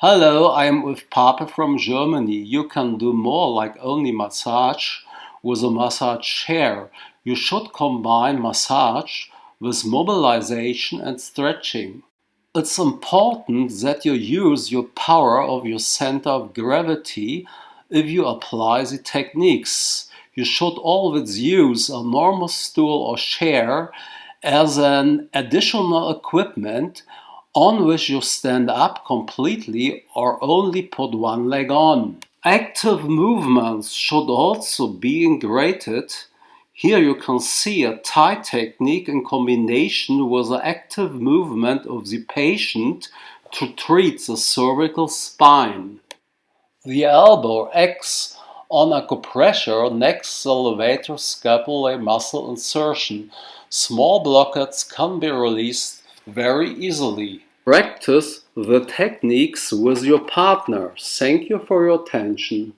Hello, I am Ulf Pape from Germany. You can do more like only massage with a massage chair. You should combine massage with mobilization and stretching. It's important that you use your power of your center of gravity if you apply the techniques. You should always use a normal stool or chair as an additional equipment on which you stand up completely or only put one leg on. Active movements should also be integrated. Here you can see a Thai technique in combination with the active movement of the patient to treat the cervical spine. The elbow acts on acupressure next the levator scapulae muscle insertion. Small blockades can be released very easily. Practice the techniques with your partner. Thank you for your attention.